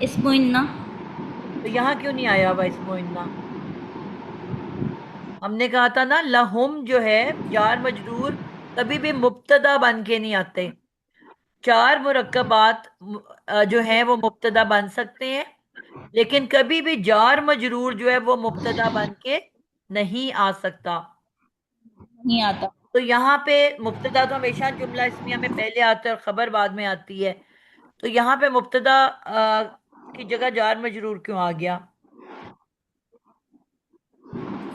इसमो इन्ना। तो यहाँ क्यों नहीं आया हुआ इसमो इन्ना? हमने कहा था ना, लहुम जो है जार मजरूर कभी भी मुब्तदा बन के नहीं आते। चार मुरक्कबात जो है वो मुब्तदा बन सकते हैं, लेकिन कभी भी जार मजरूर जो है वो मुब्तदा बन के नहीं आ सकता। नहीं आता। तो यहाँ पे मुब्तदा तो हमेशा जुमला इसमिया में पहले आता है और खबर बाद में आती है। तो यहाँ पे मुब्तदा की जगह जार मजरूर क्यों आ गया?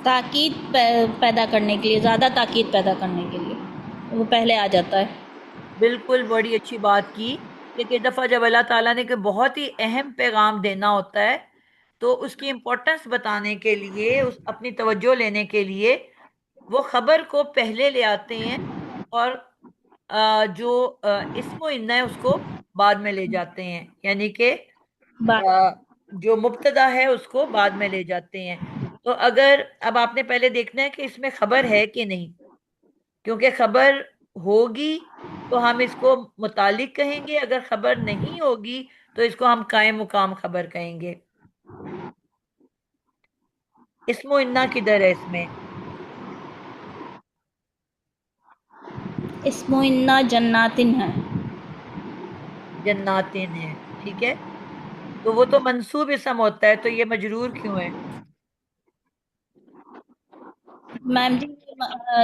ताकीद पैदा करने के लिए, ज़्यादा ताकीद पैदा करने के लिए वो पहले आ जाता है। बिल्कुल, बड़ी अच्छी बात की कि कई दफा जब अल्लाह ताला ने कोई बहुत ही अहम पैगाम देना होता है तो उसकी इम्पोर्टेंस बताने के लिए, उस अपनी तवज्जो लेने के लिए वो खबर को पहले ले आते हैं और जो इस्मो इन्ना है उसको बाद में ले जाते हैं, यानी कि बात। जो मुब्तदा है उसको बाद में ले जाते हैं। तो अगर अब आपने पहले देखना है कि इसमें खबर है कि नहीं, क्योंकि खबर होगी तो हम इसको मुतालिक कहेंगे, अगर खबर नहीं होगी तो इसको हम कायम मुकाम खबर कहेंगे। इस्मो इन्ना किधर है इसमें? इसमो इन्ना जन्नातिन है। जन्नातिन है, ठीक है। तो वो तो मंसूब इसम होता है, तो ये मजरूर क्यों है? मैम जी,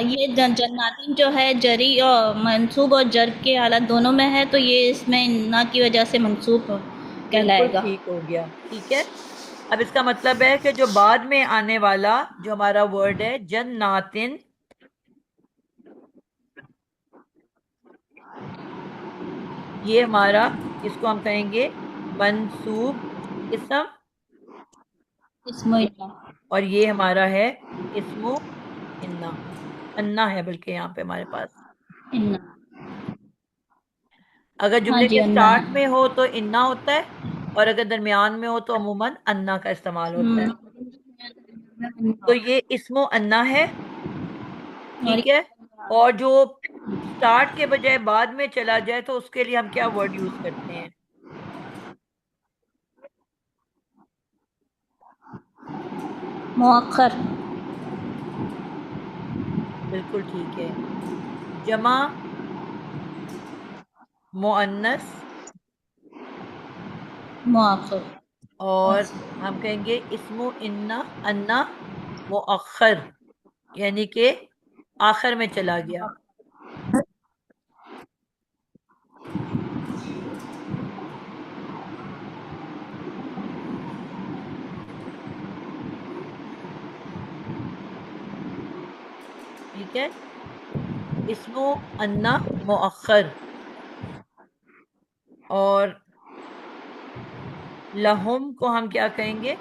ये जन्नातिन जो है जरी और मंसूब और जर के हालत दोनों में है, तो ये इसमें इन्ना की वजह से मंसूब बिल्कुल कहलाएगा। ठीक हो गया, ठीक है। अब इसका मतलब है कि जो बाद में आने वाला जो हमारा वर्ड है जन्नातिन, ये हमारा, इसको हम कहेंगे मंसूब इसम, इसमो इन्ना। और ये हमारा है इस्मो इन्ना। अन्ना है बल्कि यहाँ पे हमारे पास। इन्ना। अगर हाँ जुमले जी, के अन्ना स्टार्ट है। में हो तो इन्ना होता है, और अगर दरमियान में हो तो अमूमन अन्ना का इस्तेमाल होता है। तो ये इस्मो अन्ना है, और ठीक है। और जो स्टार्ट के बजाय बाद में चला जाए तो उसके लिए हम क्या वर्ड यूज करते हैं? मुअक्खर। बिल्कुल ठीक है। जमा मुअन्नस, मुअक्खर। और हम कहेंगे इस्मो इन्ना अन्ना मुअक्खर, यानी कि आखिर में चला गया। ठीक है, इस्मो अन्ना मुअक्खर। और लहुम को हम क्या कहेंगे?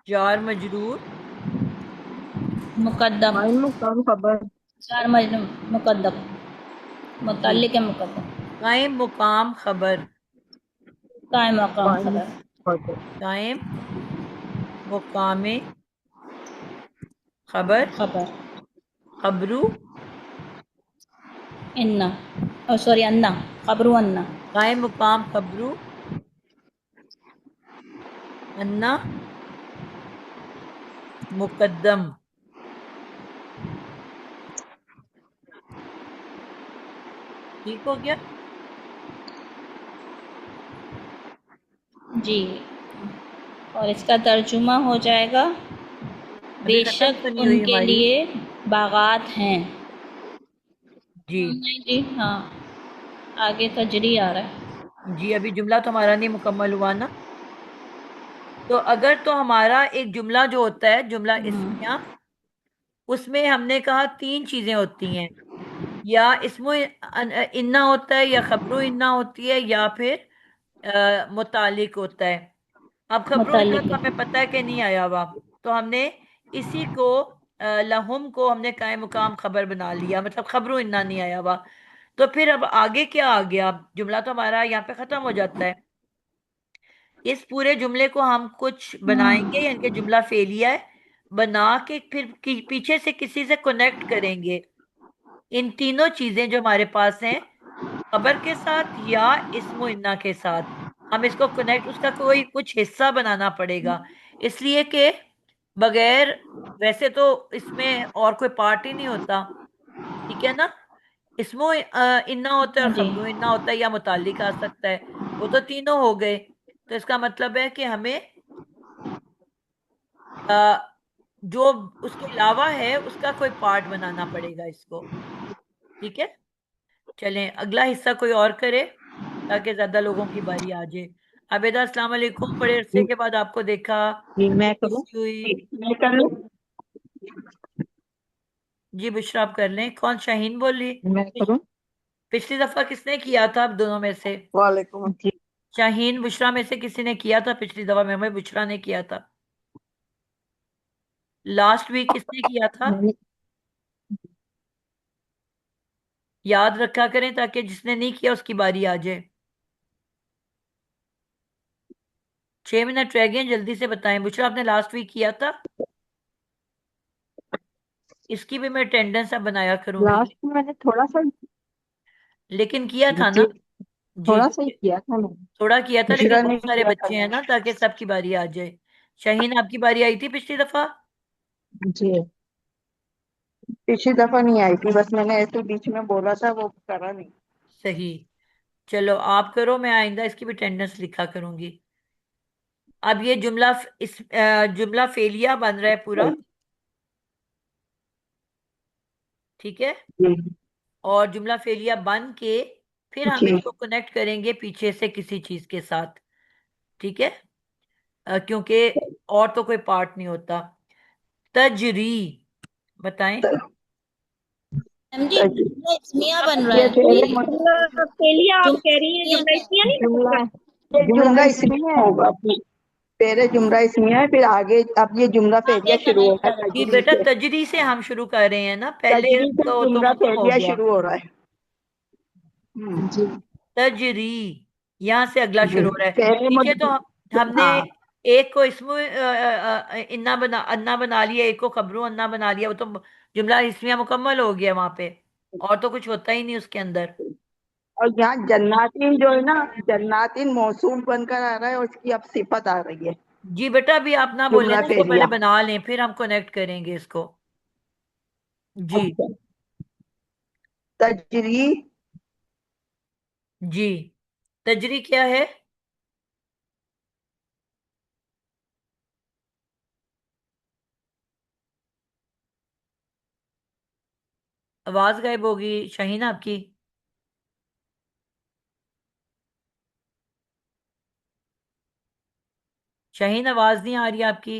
जार मजरूर मुकद्दम। कायम मुकाम खबर। चार मुकद्दम। जी, मुतल्लिक है मुकद्दम। कायम मुकाम खबर। कायम मकाम कायम खबर। खबर। कायम मुकामे खबर। खबर। खबरू इन्ना। ओ सॉरी, अन्ना। खबरू अन्ना। कायम मुकाम खबरू अन्ना मुकद्दम। ठीक हो गया। जी। और इसका तर्जुमा हो जाएगा, अभी खत्म बेशक तो नहीं हुई उनके हमारी। लिए बागात हैं। जी नहीं जी, हाँ, आगे तजरी आ रहा है। जी, अभी जुमला तो हमारा नहीं मुकम्मल हुआ ना। तो अगर तो हमारा एक जुमला जो होता है जुमला इस्मिया, उसमें हमने कहा तीन चीजें होती हैं, या इसमें इन्ना होता है, या खबरो इन्ना होती है, या फिर मुतालिक होता है। अब खबरों इन्ना मुतल्लिक तो हमें है। पता है कि नहीं आया हुआ, तो हमने इसी को लहुम को हमने कायम मुकाम खबर बना लिया, मतलब खबरों इन्ना नहीं आया हुआ। तो फिर अब आगे क्या आ गया? जुमला तो हमारा यहाँ पे खत्म हो जाता है। इस पूरे जुमले को हम कुछ बनाएंगे, यानी कि जुमला फेलिया है, बना के फिर पीछे से किसी से कनेक्ट करेंगे। इन तीनों चीजें जो हमारे पास हैं खबर के साथ या इस्मो इन्ना के साथ हम इसको कनेक्ट, उसका कोई कुछ हिस्सा बनाना पड़ेगा, इसलिए कि बगैर, वैसे तो इसमें और कोई पार्ट ही नहीं होता, ठीक है ना। इसमो इन्ना होता है हाँ और जी। खबरो इन्ना होता है, या मुतालिक आ सकता है, वो तो तीनों हो गए। तो इसका मतलब है कि हमें जो उसके अलावा है उसका कोई पार्ट बनाना पड़ेगा इसको, ठीक है। चलें अगला हिस्सा कोई और करे ताकि ज्यादा लोगों की बारी आ जाए। आबेदा अस्सलाम वालेकुम, बड़े अरसे के बाद आपको देखा, जी मैं बड़ी करूँ? खुशी हुई। मैं कर लूँ? जी बुशरा आप कर लें। कौन, शाहीन बोली? मैं करूँ? पिछली दफा किसने किया था आप दोनों में से? वालेकुम जी। शाहीन बुशरा में से किसी ने किया था पिछली दफा में? हमें बुशरा ने किया था। लास्ट वीक किसने किया था? मैंने याद रखा करें ताकि जिसने नहीं किया उसकी बारी आ जाए। 6 मिनट रह गए हैं, जल्दी से बताएं। बुशरा आपने लास्ट वीक किया था? इसकी भी मैं अटेंडेंस अब बनाया करूंगी, लास्ट में मैंने थोड़ा सा, लेकिन किया था जी ना? जी थोड़ा जी सा ही किया था मैंने। थोड़ा किया था, लेकिन बुशरा ने बहुत सारे किया था बच्चे हैं मैंने। ना, ताकि सबकी बारी आ जाए। शाहीन आपकी बारी आई थी पिछली दफा? जी पिछली दफा नहीं आई थी, बस मैंने ऐसे बीच में बोला था, वो करा नहीं। सही। चलो आप करो, मैं आइंदा इसकी भी अटेंडेंस लिखा करूंगी। अब ये जुमला जुमला फेलिया बन रहा है पूरा, ठीक है। जी और जुमला फेलिया बन के फिर हम जी। इसको कनेक्ट करेंगे पीछे से किसी चीज के साथ, ठीक है। क्योंकि और तो कोई पार्ट नहीं होता। तजरी, बताएं। मैम जी, जुमला इसमिया बन रहा ये है। फेरे फेलिया आप कह रही हैं, जुमला जुमला इसमिया इसमिया नहीं जुमला, लगता? जुमला इसमें होगा। पहले जुमला इसमें है, फिर आगे अब ये जुमला आगे फेरिया शुरू कनेक्ट होगा कर। जी तजरी बेटा, से। तजरी से हम शुरू कर रहे हैं ना, पहले तजरी से तो जुमला ऑटोमेटिक हो फेरिया गया। शुरू हो रहा है। जी तजरी, यहां से अगला जी। शुरू हो रहा है। पहले नीचे तो हमने हाँ। एक को इसमें इन्ना बना, अन्ना बना लिया, एक को खबरू अन्ना बना लिया, वो तो जुमला इसमिया मुकम्मल हो गया वहां पे, और तो कुछ होता ही नहीं उसके अंदर। और यहाँ जन्नातिन जो है ना, जन्नातिन मौसूफ बनकर आ रहा है और उसकी अब सिफत आ रही है। जी बेटा अभी आप ना बोले जुमला ना, इसको पहले फेरिया। बना लें फिर हम कनेक्ट करेंगे इसको। जी अच्छा। तजरी। जी। तजरी क्या है? आवाज गायब होगी शाहीन आपकी। शाहीन आवाज नहीं आ रही आपकी।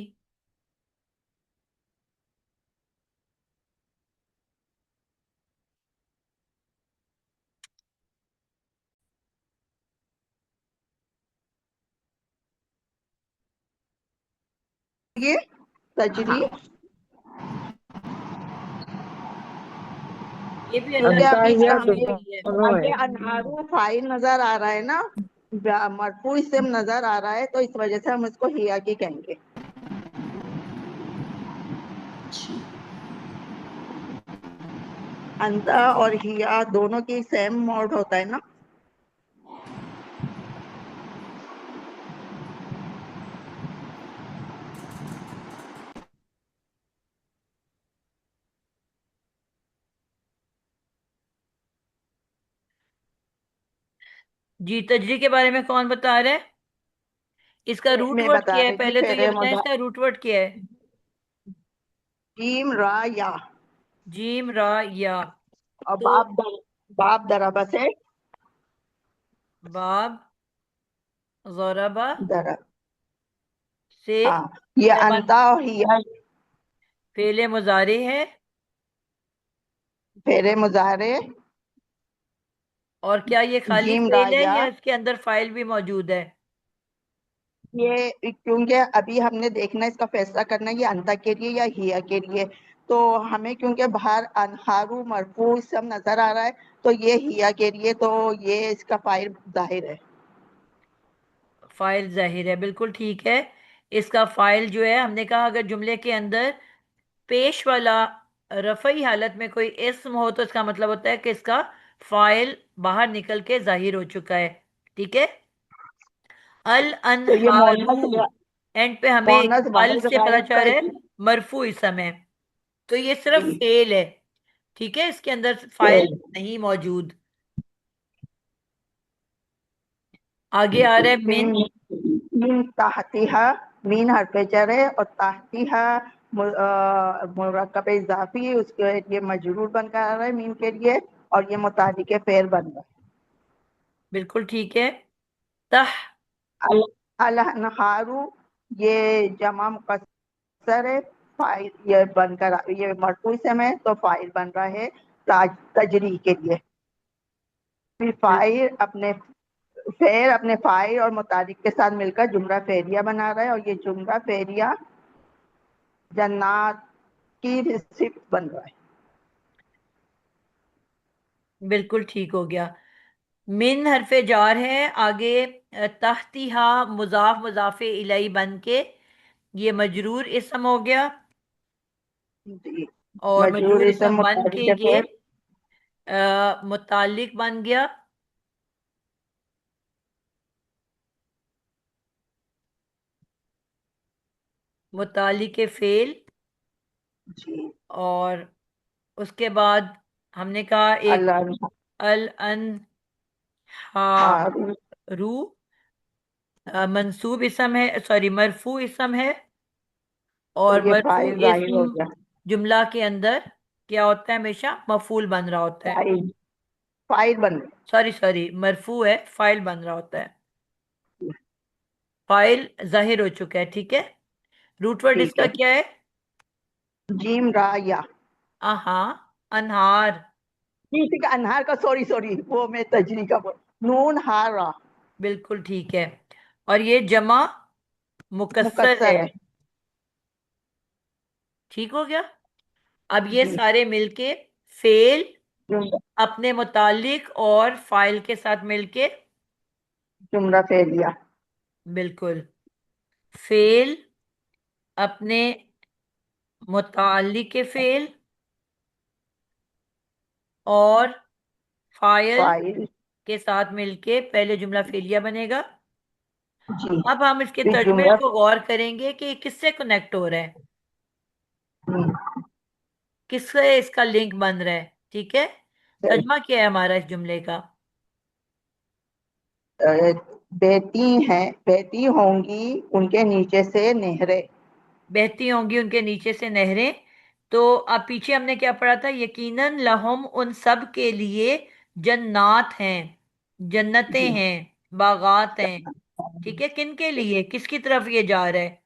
ये तजरी ये भी अल्लाह क्योंकि की अभी नेमत ये में हमें से ही है। आगे अनहारू फाइल नजर आ रहा है ना, मरफू इससे नजर आ रहा है, तो इस वजह से हम इसको हिया की कहेंगे। अंता और हिया दोनों की सेम मोड होता है ना। जी तजरी के बारे में कौन बता रहा है? इसका रूट मैं वर्ड बता क्या है? रही थी, पहले तो ये फेरे बताएं इसका रूट वर्ड क्या है। जीम रा या। जीम रा या। और तो बाप दराबा से बाब ज़रबा दरा। से हाँ, ये जबन अंता और हिया फेले मुजारे है। फेरे मुजाहरे। और क्या ये खाली जीम फेल है राया। या इसके अंदर फाइल भी मौजूद है? ये क्योंकि अभी हमने देखना, इसका फैसला करना ये अंता के लिए या हिया के लिए। तो हमें क्योंकि बाहर अनहारू मरफू सब नजर आ रहा है, तो ये हिया के लिए, तो ये इसका फाइल जाहिर है। फाइल जाहिर है, बिल्कुल ठीक है। इसका फाइल जो है, हमने कहा अगर जुमले के अंदर पेश वाला रफ़ई हालत में कोई इस्म हो तो इसका मतलब होता है कि इसका फाइल बाहर निकल के जाहिर हो चुका है। ठीक है। अल तो ये अनहारू, एंड पे हमें एक मोनस अल वाहिद से पता गायब चल का रहा है जी। मरफू इसम है, तो ये सिर्फ जी फेल है। ठीक है, इसके अंदर फाइल फिर नहीं मौजूद। आगे आ रहा है फिर मिन। मीन ताहतिहा, मीन हरफ जर है और ताहतिहा मुरक्कब इजाफी, उसके लिए मजरूर बनकर आ रहा है मीन के लिए, और ये मुतालिक फेर बन रहा बिल्कुल ठीक है। तह, है। अल अनहारू, ये जमा मुकस्सर है, फाइल ये बनकर, ये मरफू इसम है तो फाइल बन रहा है तजरी के लिए। फिर बिल्कुल फेर अपने फाइल और मुतालिक के साथ मिलकर जुमला फेरिया बना रहा है, और ये जुमला फेरिया जन्नात की रिसिप्ट बन रहा है। बिल्कुल ठीक हो गया। मिन हरफे जार है, आगे तहतीहा मुजाफ मुजाफे इलाई बन के ये मजरूर इसम हो गया, जी और मजरूर मजरूर इसम इसम बन के मुतालिक ये फेर। मुतालिक बन गया। मुतालिक फेल। जी और उसके बाद हमने कहा एक अल अल हारू, अनहारू, मंसूब इसम है, सॉरी मरफू इसम है। तो और ये मरफू फाइल जाहिर हो इसम गया। जुमला के अंदर क्या होता है, हमेशा मफूल बन रहा होता है। फाइल फाइल बन सॉरी सॉरी, मरफू है, फाइल बन रहा होता है। गई। फाइल जाहिर हो चुका है। ठीक है। रूट वर्ड ठीक इसका है। क्या है? जीम रा या, आहा, अनहार। जी ठीक है, अनहार का, सॉरी सॉरी, वो मैं तजरी का बोल, नून हारा बिल्कुल ठीक है। और ये जमा मुकस्सर है। मुकस्सर है। ठीक हो गया। अब ये जी सारे मिलके फेल जुमला अपने मुतालिक और फाइल के साथ मिलके, जुमला फेरिया। बिल्कुल, फेल अपने मुतालिक के फेल और फाइल फाइल के साथ मिलके पहले जुमला फेलिया बनेगा। जी अब हम इसके फिर तर्जुमे जुमला। को गौर करेंगे कि किससे कनेक्ट हो रहा है, किससे इसका लिंक बन रहा है। ठीक है। तर्जमा क्या है हमारा इस जुमले का? बहती होंगी उनके नीचे से नहरें। बहती होंगी उनके नीचे से नहरें। तो अब पीछे हमने क्या पढ़ा था? यकीनन लहुम, उन सब के लिए जन्नात हैं, जन्नतें जी हैं, बागात हैं। ठीक है, किन के लिए, किसकी तरफ ये जा रहा है?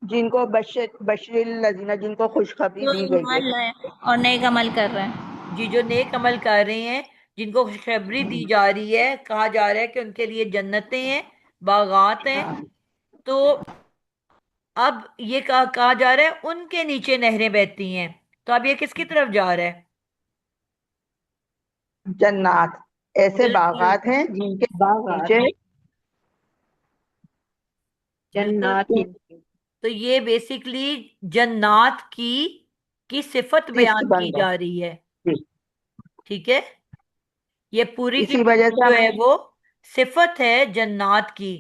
जिनको बशरिल लजीना, जिनको खुशखबरी जो दी गई है। ईमान लाए और नेक अमल कर रहे हैं। जी, जो नेक अमल कर रहे हैं, जिनको खुशखबरी दी जा रही है, कहा जा रहा है कि उनके लिए जन्नतें हैं, बागात हैं। हाँ, तो अब ये कहा जा रहा है उनके नीचे नहरें बहती हैं। तो अब ये किसकी तरफ जा रहा है? जन्नात, ऐसे बिल्कुल, बागात हैं जिनके बागात नीचे बिल्कुल। जन्नात ही तो ये बेसिकली जन्नात की सिफत किस्त बयान बन की रहा जा रही है। है। जी ठीक है। ये पूरी की इसी वजह पूरी से जो है हमें, वो सिफत है जन्नात की।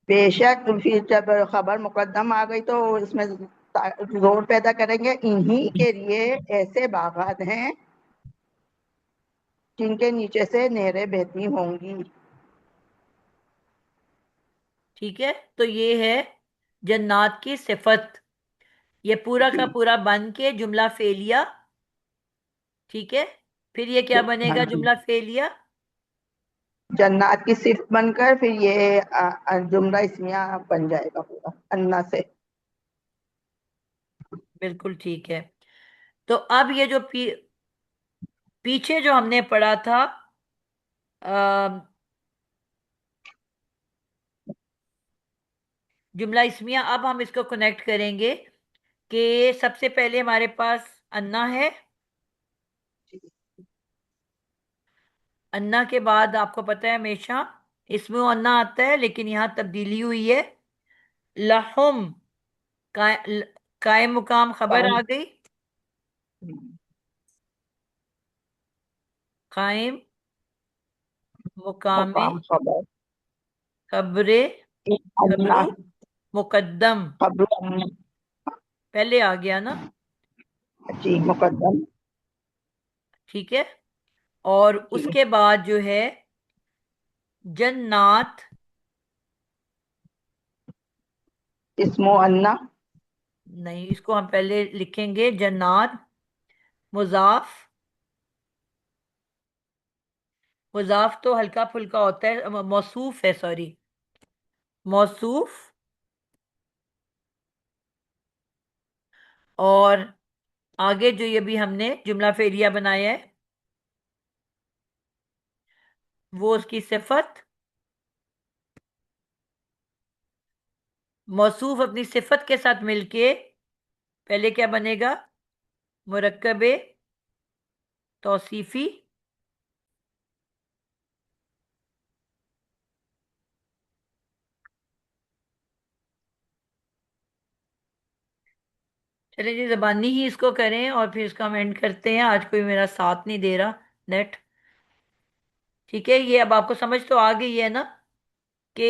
बेशक फिर जब खबर मुकद्दम आ गई तो इसमें जोर पैदा करेंगे, इन्हीं के लिए ऐसे बागात हैं जिनके नीचे से नहरें बहती होंगी। ठीक है। तो ये है जन्नात की सिफत। ये पूरा का जी पूरा बन के जुमला फेलिया। ठीक है। फिर ये क्या हाँ बनेगा जी, जुमला फेलिया? जन्नात की सिर्फ बनकर फिर ये जुमला इसमिया बन जाएगा पूरा अन्ना से। बिल्कुल ठीक है। तो अब ये जो पीछे जो हमने पढ़ा था, जुमला इसमिया, अब हम इसको कनेक्ट करेंगे कि सबसे पहले हमारे पास अन्ना है। अन्ना के बाद आपको पता है हमेशा इसमें अन्ना आता है, लेकिन यहां तब्दीली हुई है। लहुम, काय, कायम मुकाम खबर आ गई। कायम, मुकामे, मुकाम खबर, खबरे, अन्ना, खबरू, मुकद्दम, खबर अन्ना, पहले आ गया ना, जी मुकद्दम, ठीक है। और जी उसके बाद जो है जन्नात, इसमो अन्ना, नहीं, इसको हम पहले लिखेंगे जन्नात, मुजाफ, मुजाफ तो हल्का फुल्का होता है, मौसूफ है, सॉरी, मौसूफ। और आगे जो ये भी हमने जुमला फेरिया बनाया है, वो उसकी सिफत, मौसूफ अपनी सिफत के साथ मिलके पहले क्या बनेगा, मुरक्कबे तौसीफी, चलिए जी, जबानी ही इसको करें और फिर इसका हम एंड करते हैं। आज कोई मेरा साथ नहीं दे रहा नेट। ठीक है, ये अब आपको समझ तो आ गई है ना कि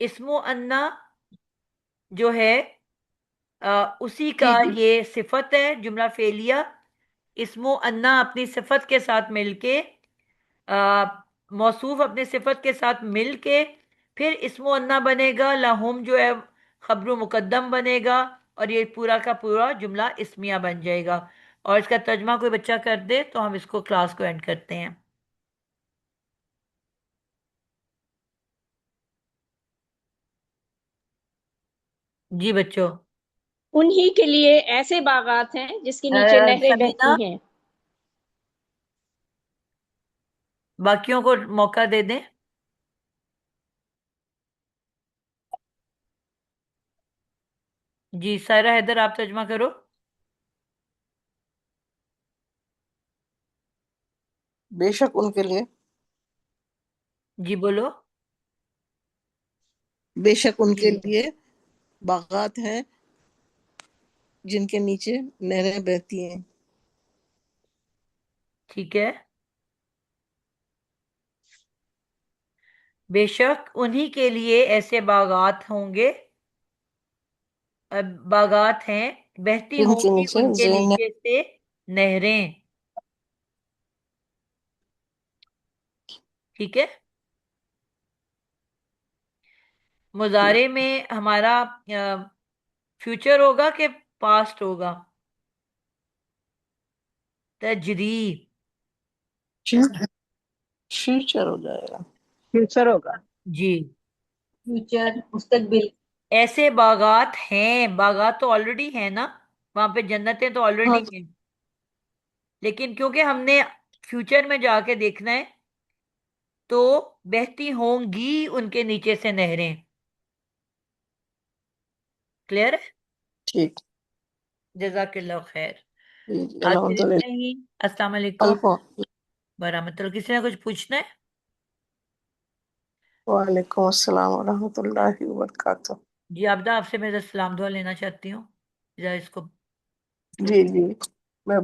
इस्मो अन्ना जो है उसी जी का जी ये सिफत है, जुमला फेलिया। इस्मो अन्ना अपनी सिफत के साथ मिलके, आ, मौसूफ अपने सिफत के साथ मिलके फिर इस्मो अन्ना बनेगा, लाहुम जो है खबरू मुकद्दम बनेगा, और ये पूरा का पूरा जुमला इस्मिया बन जाएगा। और इसका तर्जमा कोई बच्चा कर दे तो हम इसको क्लास को एंड करते हैं। जी बच्चों। उन्हीं के लिए ऐसे बागात हैं जिसके नीचे नहरें समीना, बहती हैं। बाकियों को मौका दे दें। जी सायरा हैदर, आप तर्जमा करो। बेशक उनके लिए, जी बोलो। बेशक उनके लिए बागात हैं जिनके नीचे नहरें बहती हैं। ठीक है, बेशक उन्हीं के लिए ऐसे बागात होंगे, बागात हैं, बहती जिनके होंगी नीचे उनके जेन नीचे से नहरें। ठीक है, मुजारे में हमारा फ्यूचर होगा कि पास्ट होगा, तजरी। फ्यूचर हो जाएगा। फ्यूचर होगा, जी, फ्यूचर, मुस्तकबिल। ऐसे बागात हैं, बागात तो ऑलरेडी है ना, वहां पे जन्नतें तो हाँ, ऑलरेडी हैं, लेकिन क्योंकि हमने फ्यूचर में जाके देखना है, तो बहती होंगी उनके नीचे से नहरें। क्लियर है? ठीक। जजाकिल्लाह खैर। जी, आज के लिए इतना अल्हम्दुलिल्लाह। ही। अस्सलाम कल वालेकुम को वरहमतुल्लाह। किसी ने कुछ पूछना है? वालेकुम अस्सलाम वरहमतुल्लाहि वबरकातुह। जी, आपदा, आपसे मैं सलाम दुआ लेना चाहती हूँ, जरा इसको जी जी।